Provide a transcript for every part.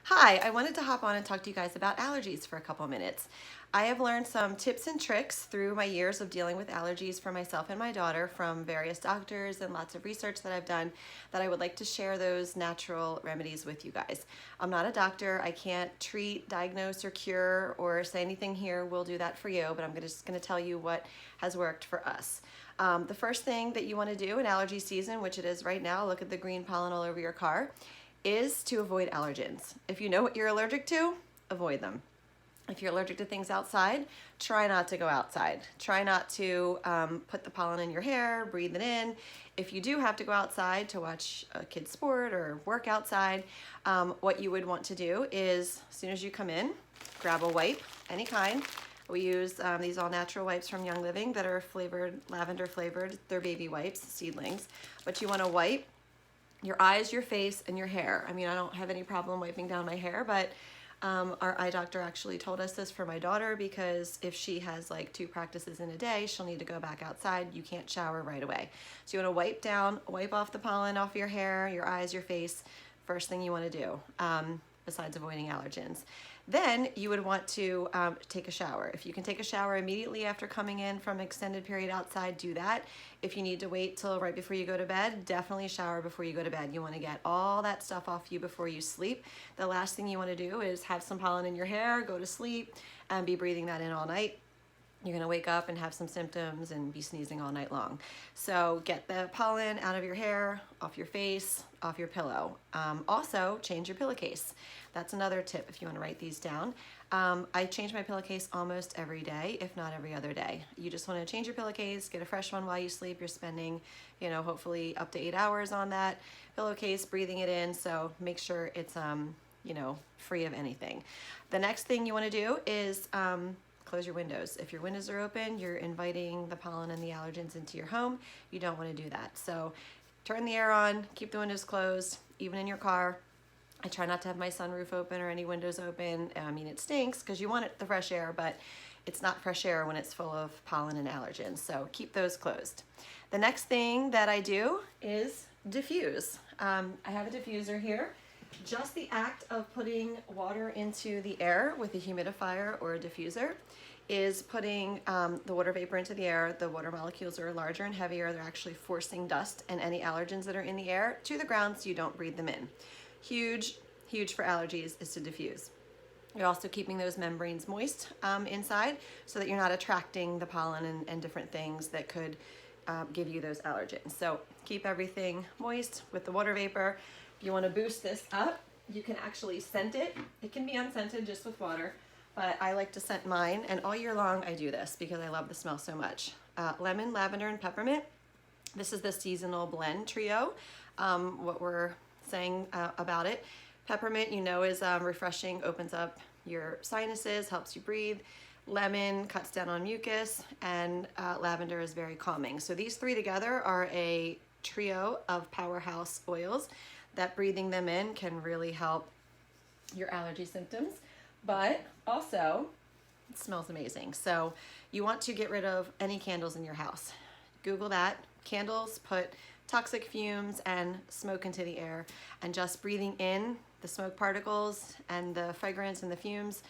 Hi, I wanted to hop on and talk to you guys about allergies for a couple minutes. I have learned some tips and tricks through my years of dealing with allergies for myself and my daughter from various doctors and lots of research that I've done that I would like to share those natural remedies with you guys. I'm not a doctor. I can't treat, diagnose, or cure or say anything here. We'll do that for you, but I'm just going to tell you what has worked for us. The first thing that you want to do in allergy season, which it is right now, look at the green pollen all over your car, is to avoid allergens. If you know what you're allergic to, avoid them. If you're allergic to things outside, try not to go outside. Try not to put the pollen in your hair, breathe it in. If you do have to go outside to watch a kid's sport or work outside, what you would want to do is, as soon as you come in, grab a wipe, any kind. We use these all natural wipes from Young Living that are flavored, lavender flavored. They're baby wipes, seedlings. But you want to wipe your eyes, your face, and your hair. I mean, I don't have any problem wiping down my hair, but our eye doctor actually told us this for my daughter because if she has like 2 practices in a day, she'll need to go back outside. You can't shower right away. So you want to wipe off the pollen off your hair, your eyes, your face, first thing you want to do, besides avoiding allergens. Then you would want to take a shower. If you can take a shower immediately after coming in from an extended period outside, do that. If you need to wait till right before you go to bed, definitely shower before you go to bed. You want to get all that stuff off you before you sleep. The last thing you want to do is have some pollen in your hair, go to sleep, and be breathing that in all night. You're going to wake up and have some symptoms and be sneezing all night long. So get the pollen out of your hair, off your face, off your pillow. Also, change your pillowcase. That's another tip if you want to write these down. I change my pillowcase almost every day, if not every other day. You just want to change your pillowcase, get a fresh one while you sleep. You're spending, hopefully up to 8 hours on that pillowcase, breathing it in. So make sure it's, free of anything. The next thing you want to do is close your windows. If your windows are open, you're inviting the pollen and the allergens into your home. You don't want to do that. So turn the air on, keep the windows closed, even in your car. I try not to have my sunroof open or any windows open. I mean, it stinks because you want the fresh air, but it's not fresh air when it's full of pollen and allergens. So keep those closed. The next thing that I do is diffuse. I have a diffuser here. Just the act of putting water into the air with a humidifier or a diffuser is putting the water vapor into the air. The water molecules are larger and heavier. They're actually forcing dust and any allergens that are in the air to the ground so you don't breathe them in. Huge, huge for allergies is to diffuse. You're also keeping those membranes moist inside so that you're not attracting the pollen and different things that could give you those allergens. So keep everything moist with the water vapor. If you want to boost this up, you can actually scent it. It can be unscented just with water, but I like to scent mine, and all year long I do this because I love the smell so much. Lemon, lavender, and peppermint. This is the seasonal blend trio. What we're saying about it. Peppermint, is refreshing, opens up your sinuses, helps you breathe. Lemon cuts down on mucus, and lavender is very calming. So these 3 together are a trio of powerhouse oils that breathing them in can really help your allergy symptoms, but also it smells amazing. So you want to get rid of any candles in your house. Google that. Candles put toxic fumes and smoke into the air, and just breathing in the smoke particles and the fragrance and the fumes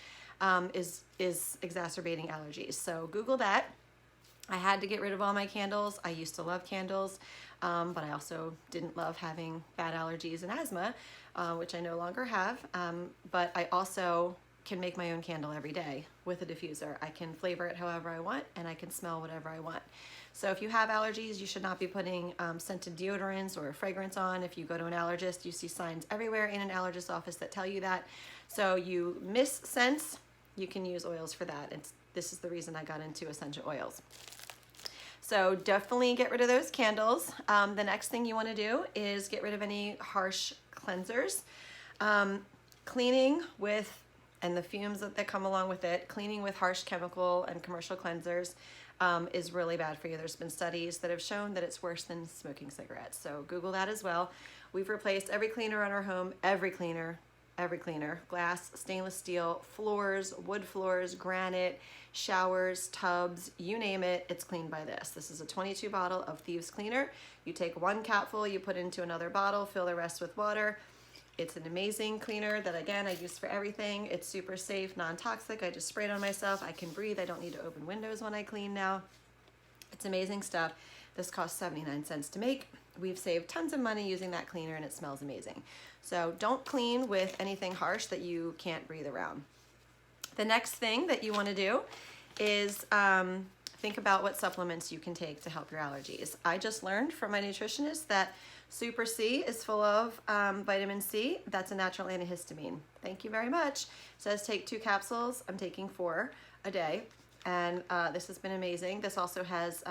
is exacerbating allergies. So Google that. I had to get rid of all my candles. I used to love candles, but I also didn't love having bad allergies and asthma, which I no longer have. But I also can make my own candle every day with a diffuser. I can flavor it however I want, and I can smell whatever I want. So if you have allergies, you should not be putting scented deodorants or fragrance on. If you go to an allergist, you see signs everywhere in an allergist office that tell you that. So you miss scents, you can use oils for that. This is the reason I got into essential oils. So definitely get rid of those candles. The next thing you want to do is get rid of any harsh cleansers. Cleaning with, and the fumes that come along with it, cleaning with harsh chemical and commercial cleansers is really bad for you. There's been studies that have shown that it's worse than smoking cigarettes. So Google that as well. We've replaced every cleaner in our home, every cleaner, glass, stainless steel, floors, wood floors, granite, showers, tubs, you name it, it's cleaned by this. This is a 22 bottle of Thieves Cleaner. You take 1 capful, you put into another bottle, fill the rest with water. It's an amazing cleaner that, again, I use for everything. It's super safe, non-toxic. I just spray it on myself. I can breathe. I don't need to open windows when I clean now. It's amazing stuff. This costs 79 cents to make. We've saved tons of money using that cleaner, and it smells amazing. So don't clean with anything harsh that you can't breathe around. The next thing that you want to do is think about what supplements you can take to help your allergies. I just learned from my nutritionist that Super C is full of vitamin C. That's a natural antihistamine. Thank you very much. It says take 2 capsules. I'm taking 4 a day, and this has been amazing. This also has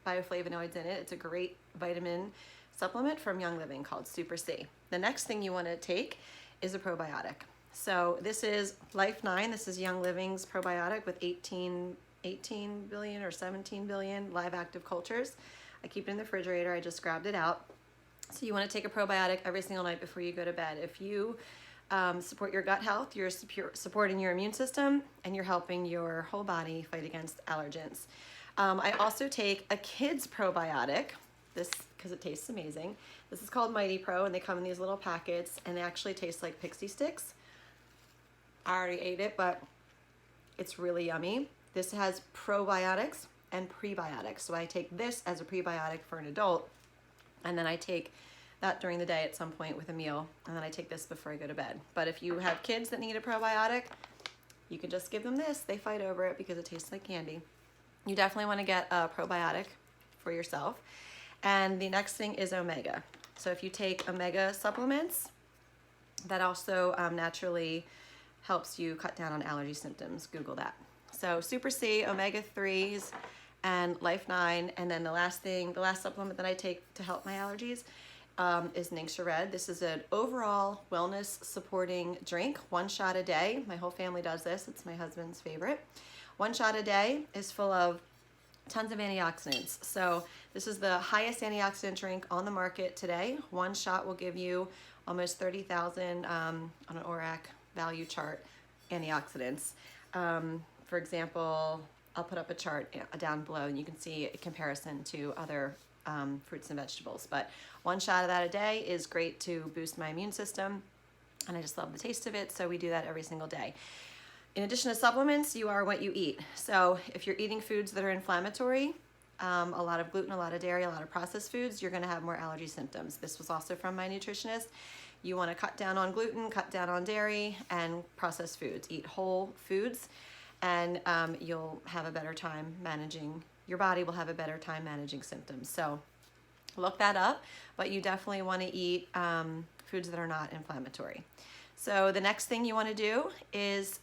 bioflavonoids in it. It's a great vitamin supplement from Young Living called Super C. The next thing you want to take is a probiotic. So this is Life 9. This is Young Living's probiotic with 18 billion or 17 billion live active cultures. I keep it in the refrigerator. I just grabbed it out. So you want to take a probiotic every single night before you go to bed. If you support your gut health, you're supporting your immune system, and you're helping your whole body fight against allergens. I also take a kid's probiotic, this because it tastes amazing. This is called Mighty Pro, and they come in these little packets, and they actually taste like pixie sticks. I already ate it, but it's really yummy. This has probiotics and prebiotics. So I take this as a prebiotic for an adult, and then I take that during the day at some point with a meal, and then I take this before I go to bed. But if you have kids that need a probiotic, you can just give them this. They fight over it because it tastes like candy. You definitely want to get a probiotic for yourself. And the next thing is omega. So if you take omega supplements, that also naturally helps you cut down on allergy symptoms. Google that. So Super C, omega 3s, and Life 9. And then the last supplement that I take to help my allergies is Ningxia Red. This is an overall wellness supporting drink, 1 shot a day. My whole family does this. It's my husband's favorite. 1 shot a day is full of tons of antioxidants. So this is the highest antioxidant drink on the market today. 1 shot will give you almost 30,000 on an ORAC value chart antioxidants. For example, I'll put up a chart down below, and you can see a comparison to other fruits and vegetables. But 1 shot of that a day is great to boost my immune system, and I just love the taste of it, so we do that every single day. In addition to supplements, you are what you eat. So if you're eating foods that are inflammatory, a lot of gluten, a lot of dairy, a lot of processed foods, you're going to have more allergy symptoms. This was also from my nutritionist. You want to cut down on gluten, cut down on dairy, and processed foods. Eat whole foods, and you'll have a better time managing, your body will have a better time managing symptoms. So look that up, but you definitely want to eat foods that are not inflammatory. So the next thing you want to do is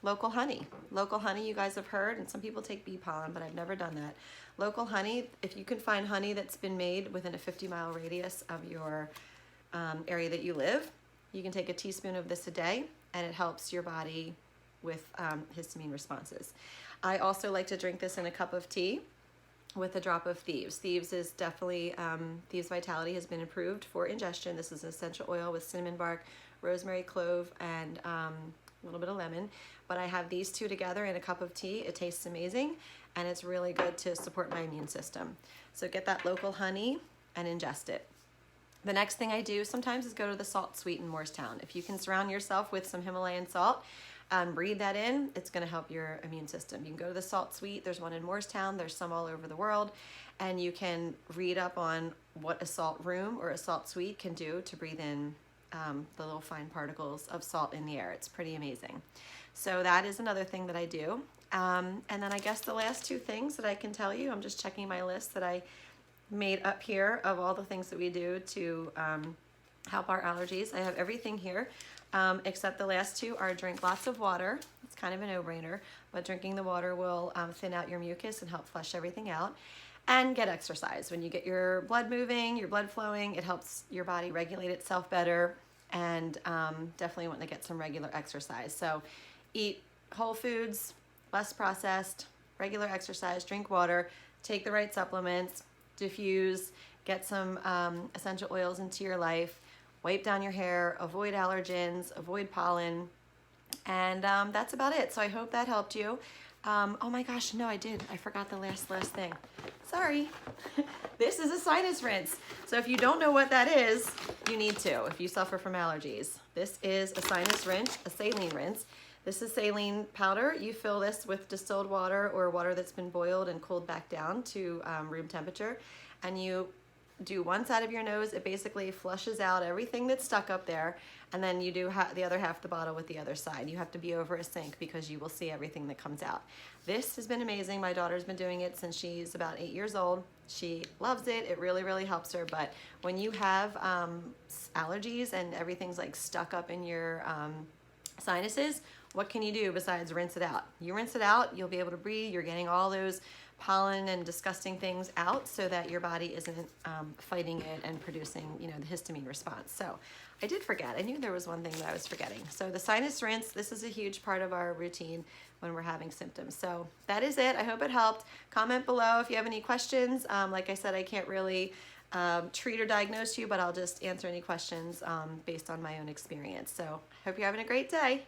local honey. Local honey, you guys have heard, and some people take bee pollen, but I've never done that. Local honey, if you can find honey that's been made within a 50-mile radius of your area that you live, you can take a teaspoon of this a day, and it helps your body with histamine responses. I also like to drink this in a cup of tea with a drop of Thieves. Thieves is definitely, Thieves Vitality has been approved for ingestion. This is an essential oil with cinnamon bark, rosemary, clove, and a little bit of lemon. But I have these two together in a cup of tea. It tastes amazing, and it's really good to support my immune system. So get that local honey and ingest it. The next thing I do sometimes is go to the Salt Suite in Morristown. If you can surround yourself with some Himalayan salt and breathe that in, it's going to help your immune system. You can go to the Salt Suite. There's one in Morristown. There's some all over the world. And you can read up on what a salt room or a salt suite can do to breathe in the little fine particles of salt in the air. It's pretty amazing. So that is another thing that I do. And then I guess the last 2 things that I can tell you, I'm just checking my list that I made up here of all the things that we do to help our allergies. I have everything here except the last 2 are drink lots of water. It's kind of a no-brainer, but drinking the water will thin out your mucus and help flush everything out. And get exercise. When you get your blood moving, your blood flowing, it helps your body regulate itself better, and definitely want to get some regular exercise. So eat whole foods, less processed, regular exercise, drink water, take the right supplements, diffuse, get some essential oils into your life, wipe down your hair, avoid allergens, avoid pollen, and that's about it. So I hope that helped you. Oh my gosh, no, I forgot the last thing. sorry. This is a sinus rinse. So if you don't know what that is, you need to if you suffer from allergies. This is a sinus rinse, a saline rinse. This is saline powder. You fill this with distilled water or water that's been boiled and cooled back down to room temperature, and you do one side of your nose. It basically flushes out everything that's stuck up there, and then you do the other half of the bottle with the other side. You have to be over a sink because you will see everything that comes out. This has been amazing. My daughter's been doing it since she's about 8 years old. She loves it. It really, really helps her. But when you have allergies and everything's like stuck up in your sinuses, what can you do besides rinse it out? You rinse it out, you'll be able to breathe. You're getting all those pollen and disgusting things out so that your body isn't fighting it and producing, you know, the histamine response. So I did forget. I knew there was one thing that I was forgetting. So the sinus rinse, this is a huge part of our routine when we're having symptoms. So that is it. I hope it helped. Comment below if you have any questions. Like I said, I can't really treat or diagnose you, but I'll just answer any questions based on my own experience. So hope you're having a great day.